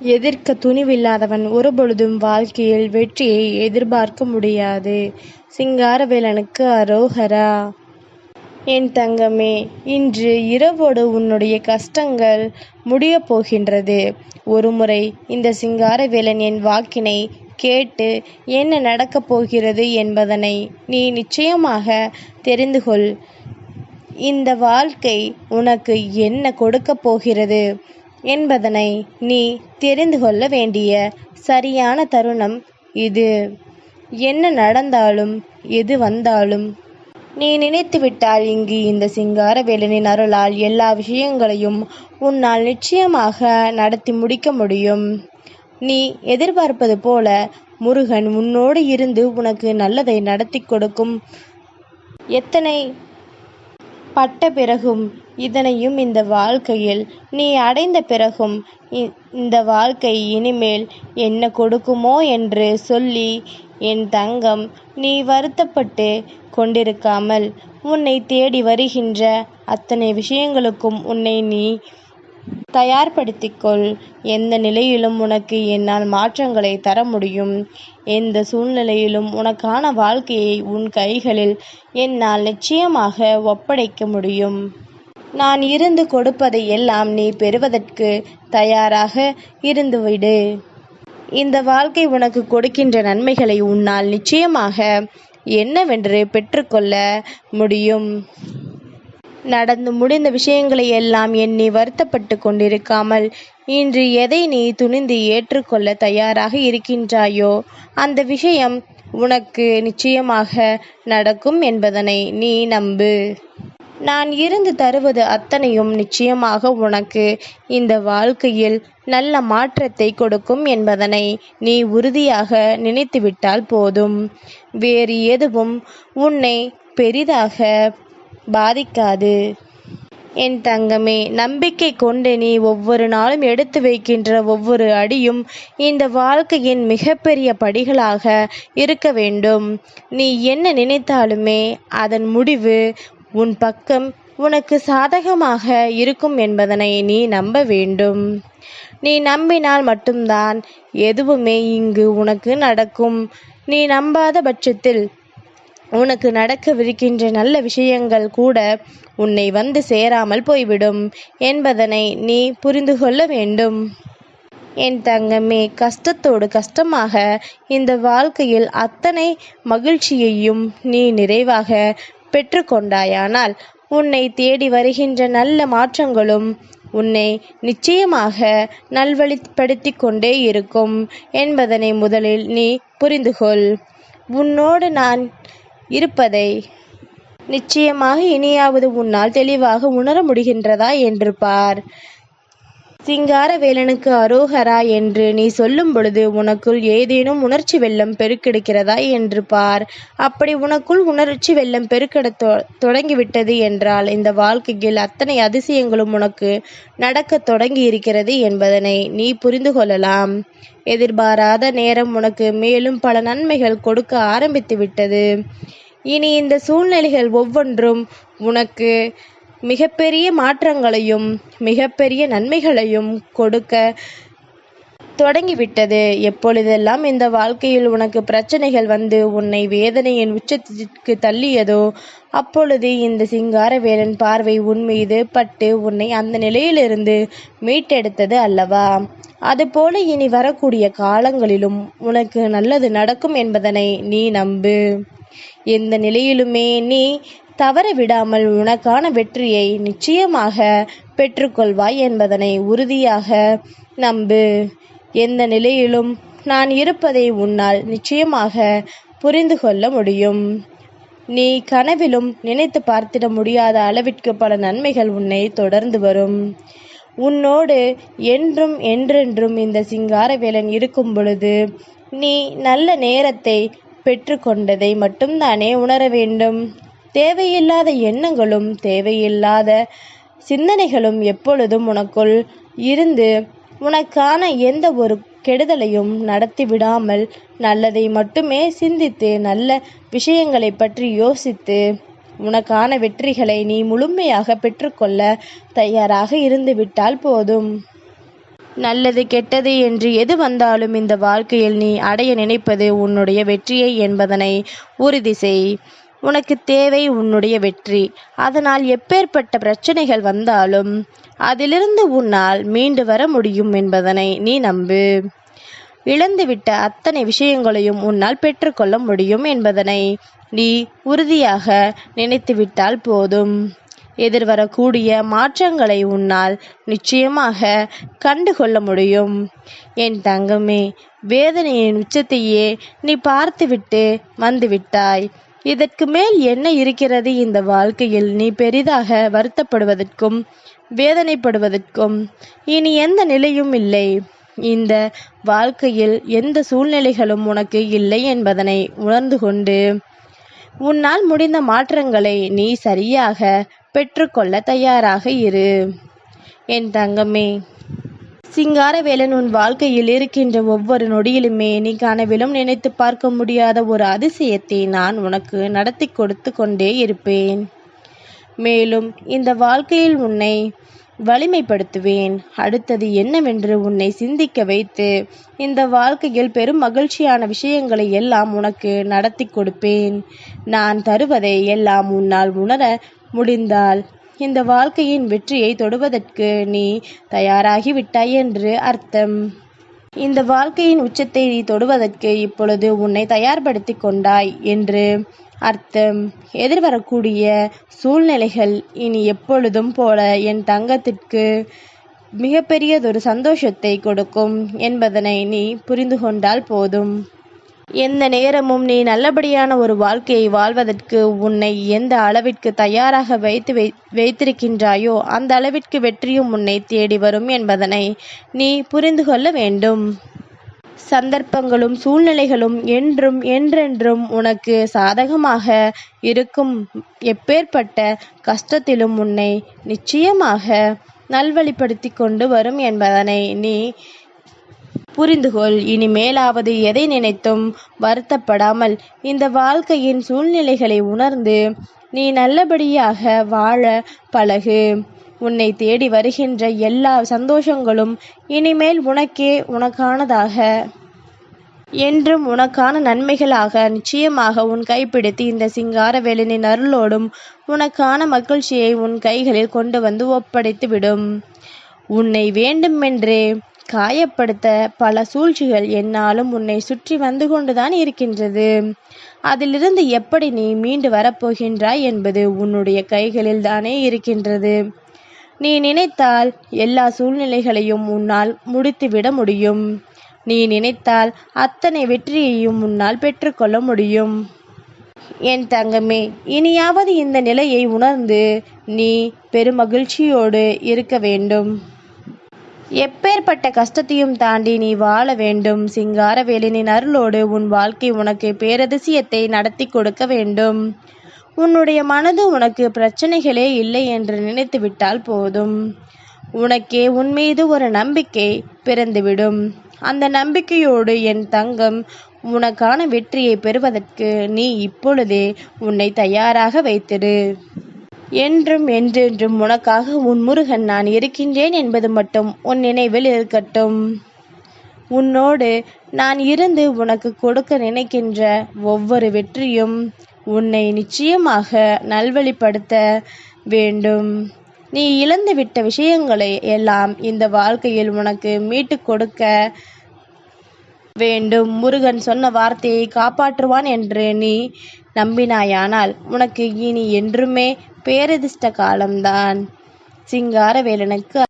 எதிர்க்க துணிவில்லாதவன் ஒருபொழுதும் வாழ்க்கையில் வெற்றியை எதிர்பார்க்க முடியாது. சிங்காரவேலனுக்கு அரோகரா. என் தங்கமே, இன்று இரவோடு உன்னுடைய கஷ்டங்கள் முடியப் போகின்றது. ஒருமுறை இந்த சிங்காரவேலன் என் வாக்கினை கேட்டு என்ன நடக்கப் போகிறது என்பதனை நீ நிச்சயமாக தெரிந்து கொள். இந்த வாழ்க்கை உனக்கு என்ன கொடுக்கப் போகிறது என்பதனை நீ தெரிந்து கொள்ள வேண்டிய சரியான தருணம் இது. என்ன நடந்தாலும் எது வந்தாலும் நீ நினைத்துவிட்டால் இங்கு இந்த சிங்காரவேலனின் அருளால் எல்லா விஷயங்களையும் உன்னால் நிச்சயமாக நடத்தி முடிக்க முடியும். நீ எதிர்பார்ப்பது போல முருகன் உன்னோடு இருந்து உனக்கு நல்லதை நடத்தி கொடுக்கும். எத்தனை பட்ட பிறகும் இதனையும் இந்த வாழ்க்கையில் நீ அடைந்த பிறகும் இந்த வாழ்க்கை இனிமேல் என்ன கொடுக்குமோ என்று சொல்லி என் தங்கம், நீ வருத்தப்பட்டு கொண்டிருக்காமல் உன்னை தேடி வருகின்ற அத்தனை விஷயங்களுக்கும் உன்னை நீ தயார்படுத்திக்கொள். எந்த நிலையிலும் உனக்கு என்னால் மாற்றங்களை தர முடியும். எந்த சூழ்நிலையிலும் உனக்கான வாழ்க்கையை உன் கைகளில் என்னால் நிச்சயமாக ஒப்படைக்க முடியும். நான் இருந்து கொடுப்பதை எல்லாம் நீ பெறுவதற்கு தயாராக இருந்துவிடு. இந்த வாழ்க்கை உனக்கு கொடுக்கின்ற நன்மைகளை உன்னால் நிச்சயமாக என்னவென்று பெற்றுக்கொள்ள முடியும். நடந்து முடிந்த விஷயங்களை எல்லாம் எண்ணி வருத்தப்பட்டு கொண்டிருக்காமல் இன்று எதை நீ துணிந்து ஏற்றுக்கொள்ள தயாராக இருக்கின்றாயோ அந்த விஷயம் உனக்கு நிச்சயமாக நடக்கும் என்பதனை நீ நம்பு. நான் இருந்து தருவது அத்தனையும் நிச்சயமாக உனக்கு இந்த வாழ்க்கையில் நல்ல மாற்றத்தை கொடுக்கும் என்பதனை நீ உறுதியாக நினைத்துவிட்டால் போதும். வேறு எதுவும் உன்னை பெரிதாக பாதிக்காது. என் தங்கமே, நம்பிக்கை கொண்டு நீ ஒவ்வொரு நாளும் எடுத்து வைக்கின்ற ஒவ்வொரு அடியும் இந்த வாழ்க்கையின் மிகப்பெரிய படிகளாக இருக்க வேண்டும். நீ என்ன நினைத்தாலுமே அதன் முடிவு உன் பக்கம் உனக்கு சாதகமாக இருக்கும் என்பதனை நீ நம்ப வேண்டும். நீ நம்பினால் மட்டும்தான் எதுவுமே இங்கு உனக்கு நடக்கும். நீ நம்பாத பட்சத்தில் உனக்கு நடக்கவிருக்கின்ற நல்ல விஷயங்கள் கூட உன்னை வந்து சேராமல் போய்விடும் என்பதனை நீ புரிந்து கொள்ள வேண்டும். என் தங்கமே, கஷ்டத்தோடு கஷ்டமாக இந்த வாழ்க்கையில் அத்தனை மகிழ்ச்சியையும் நீ நிறைவாக பெற்று கொண்டாயானால் உன்னை தேடி வருகின்ற நல்ல மாற்றங்களும் உன்னை நிச்சயமாக நல்வழிப்படுத்தி கொண்டே இருக்கும் என்பதனை முதலில் நீ புரிந்து கொள். உன்னோடு நான் இருப்பதை நிச்சயமாக இனியாவது உன்னால் தெளிவாக உணர முடிகின்றதா என்று பார். சிங்காரவேலனுக்கு அரோகரா என்று நீ சொல்லும் பொழுது உனக்குள் ஏதேனும் உணர்ச்சி வெள்ளம் பெருக்கெடுக்கிறதா என்று பார். அப்படி உனக்குள் உணர்ச்சி வெள்ளம் பெருக்கெட தொடங்கிவிட்டது என்றால் இந்த வாழ்க்கையில் அத்தனை அதிசயங்களும் உனக்கு நடக்க தொடங்கி இருக்கிறது என்பதனை நீ புரிந்து கொள்ளலாம். எதிர்பாராத நேரம் உனக்கு மேலும் பல நன்மைகள் கொடுக்க ஆரம்பித்து விட்டது. இனி இந்த சூழ்நிலைகள் ஒவ்வொன்றும் உனக்கு மிகப்பெரிய மாற்றங்களையும் மிகப்பெரிய நன்மைகளையும் கொடுக்க தொடங்கிவிட்டது. எப்பொழுதெல்லாம் இந்த வாழ்க்கையில் உனக்கு பிரச்சனைகள் வந்து உன்னை வேதனையின் உச்சத்திற்கு தள்ளியதோ அப்பொழுது இந்த சிங்காரவேலன் பார்வை உன் மீது பட்டு உன்னை அந்த நிலையிலிருந்து மீட்டெடுத்தது அல்லவா? அதுபோல இனி வரக்கூடிய காலங்களிலும் உனக்கு நல்லது நடக்கும் என்பதனை நீ நம்பு. எந்த நிலையிலுமே நீ தவற விடாமல் உனக்கான வெற்றியை நிச்சயமாக பெற்றுக்கொள்வாய் என்பதனை உறுதியாக நம்பு. எந்த நிலையிலும் நான் இருப்பதை உன்னால் நிச்சயமாக புரிந்து கொள்ள முடியும். நீ கனவிலும் நினைத்து பார்த்திட முடியாத அளவிற்கு பல நன்மைகள் உன்னை தொடர்ந்து வரும். உன்னோடு என்றும் என்றென்றும் இந்த சிங்காரவேலன் இருக்கும் பொழுது நீ நல்ல நேரத்தை பெற்றுக்கொண்டதை மட்டும்தானே உணர வேண்டும். தேவையில்லாத எண்ணங்களும் தேவையில்லாத சிந்தனைகளும் எப்பொழுதும் உனக்குள் இருந்து உனக்கான எந்த ஒரு கெடுதலையும் நடத்தி விடாமல் நல்லதை மட்டுமே சிந்தித்து நல்ல விஷயங்களை பற்றி யோசித்து உனக்கான வெற்றிகளை நீ முழுமையாக பெற்றுக்கொள்ள தயாராக இருந்து விட்டால் போதும். நல்லது கெட்டது என்று எது வந்தாலும் இந்த வாழ்க்கையில் நீ அடைய நினைப்பது உன்னுடைய வெற்றியை என்பதனை உறுதி செய். உனக்கு தேவை உன்னுடைய வெற்றி. அதனால் எப்பேற்பட்ட பிரச்சனைகள் வந்தாலும் அதிலிருந்து உன்னால் மீண்டு வர முடியும் என்பதனை நீ நம்பு. இழந்துவிட்ட அத்தனை விஷயங்களையும் உன்னால் பெற்றுக்கொள்ள முடியும் என்பதனை நீ உறுதியாக நினைத்துவிட்டால் போதும். எதிர்வரக்கூடிய மாற்றங்களை உன்னால் நிச்சயமாக கண்டுகொள்ள முடியும். என் தங்கமே, வேதனையின் உச்சத்தையே நீ பார்த்துவிட்டு வந்துவிட்டாய். இதற்கு மேல் என்ன இருக்கிறது இந்த வாழ்க்கையில்? நீ பெரிதாக வருத்தப்படுவதற்கும் வேதனைப்படுவதற்கும் இனி எந்த நிலையும் இல்லை. இந்த வாழ்க்கையில் எந்த சூழ்நிலைகளும் உனக்கு இல்லை என்பதனை உணர்ந்து கொண்டு உன்னால் முடிந்த மாற்றங்களை நீ சரியாக பெற்றுக்கொள்ள தயாராக இரு. என் தங்கமே, சிங்காரவேலன் உன் வாழ்க்கையில் இருக்கின்ற ஒவ்வொரு நொடியிலுமே நீ கனவிலும் நினைத்து பார்க்க முடியாத ஒரு அதிசயத்தை நான் உனக்கு நடத்தி கொடுத்து கொண்டே இருப்பேன். மேலும் இந்த வாழ்க்கையில் உன்னை வலிமைப்படுத்துவேன். அடுத்தது என்னவென்று உன்னை சிந்திக்க வைத்து இந்த வாழ்க்கையில் பெரும் மகிழ்ச்சியான விஷயங்களை எல்லாம் உனக்கு நடத்தி கொடுப்பேன். நான் தருவதை எல்லாம் உன்னால் உணர முடிந்தால் இந்த வாழ்க்கையின் வெற்றியை தொடுவதற்கு நீ தயாராகி விட்டாய் என்று அர்த்தம். இந்த வாழ்க்கையின் உச்சத்தை நீ தொடுவதற்கு இப்பொழுது உன்னை தயார்படுத்தி கொண்டாய் என்று அர்த்தம். எதிர்வரக்கூடிய சூழ்நிலைகள் இனி எப்பொழுதும் போல என் தங்கத்திற்கு மிகப்பெரியதொரு சந்தோஷத்தை கொடுக்கும் என்பதனை நீ புரிந்து கொண்டால் போதும். எந்த நேரமும் நீ நல்லபடியான ஒரு வாழ்க்கையை வாழ்வதற்கு உன்னை எந்த அளவிற்கு தயாராக வைத்திருக்கின்றாயோ அந்த அளவிற்கு வெற்றியும் உன்னை தேடி வரும் என்பதனை நீ புரிந்து கொள்ள வேண்டும். சந்தர்ப்பங்களும் சூழ்நிலைகளும் என்றும் என்றென்றும் உனக்கு சாதகமாக இருக்கும். எப்பேற்பட்ட கஷ்டத்திலும் உன்னை நிச்சயமாக நல்வழிப்படுத்தி கொண்டு வரும் என்பதனை நீ புரிந்துகொள். இனிமேலாவது எதை நினைத்தும் வருத்தப்படாமல் இந்த வாழ்க்கையின் சூழ்நிலைகளை உணர்ந்து நீ நல்லபடியாக வாழ பழகு. உன்னை தேடி வருகின்ற எல்லா சந்தோஷங்களும் இனிமேல் உனக்கானதாக என்றும் உனக்கான நன்மைகளாக நிச்சயமாக உன் கைப்பிடித்து இந்த சிங்காரவேலனின் அருளோடும் உனக்கான மகிழ்ச்சியை உன் கைகளில் கொண்டு வந்து ஒப்படைத்து விடும். உன்னை வேண்டுமென்றே காயப்படுத்த பல சூழ்ச்சிகள் என்னாலும் உன்னை சுற்றி வந்து கொண்டுதான் இருக்கின்றது. அதிலிருந்து எப்படி நீ மீண்டு வரப்போகின்றாய் என்பது உன்னுடைய கைகளில் தானே இருக்கின்றது. நீ நினைத்தால் எல்லா சூழ்நிலைகளையும் உன்னால் முடித்துவிட முடியும். நீ நினைத்தால் அத்தனை வெற்றியையும் உன்னால் பெற்றுக்கொள்ள முடியும். என் தங்கமே, இனியாவது இந்த நிலையை உணர்ந்து நீ பெருமகிழ்ச்சியோடு இருக்க வேண்டும். எப்பேற்பட்ட கஷ்டத்தையும் தாண்டி நீ வாழ வேண்டும். சிங்காரவேலனின் அருளோடு உன் வாழ்க்கை உனக்கு பேரதிசயத்தை நடத்தி கொடுக்க வேண்டும். உன்னுடைய மனது உனக்கு பிரச்சனைகளே இல்லை என்று நினைத்து விட்டால் போதும். உனக்கே உன் மீது ஒரு நம்பிக்கை பிறந்துவிடும். அந்த நம்பிக்கையோடு என் தங்கம் உனக்கான வெற்றியை பெறுவதற்கு நீ இப்பொழுதே உன்னை தயாராக வைத்திரு. என்றும் என்றென்றும் உனக்காக உன் முருகன் நான் இருக்கின்றேன் என்பது மட்டும் உன் நினைவில் இருக்கட்டும். உன்னோடு நான் இருந்து உனக்கு கொடுக்க நினைக்கின்ற ஒவ்வொரு வெற்றியும் உன்னை நிச்சயமாக நல்வழிப்படுத்த வேண்டும். நீ இழந்துவிட்ட விஷயங்களை எல்லாம் இந்த வாழ்க்கையில் உனக்கு மீட்டு கொடுக்க வேண்டும். முருகன் சொன்ன வார்த்தையை காப்பாற்றுவான் என்று நீ நம்பினாயானால் உனக்கு இனி என்றுமே பேரதிர்ஷ்ட காலம்தான். சிங்காரவேலனுக்கு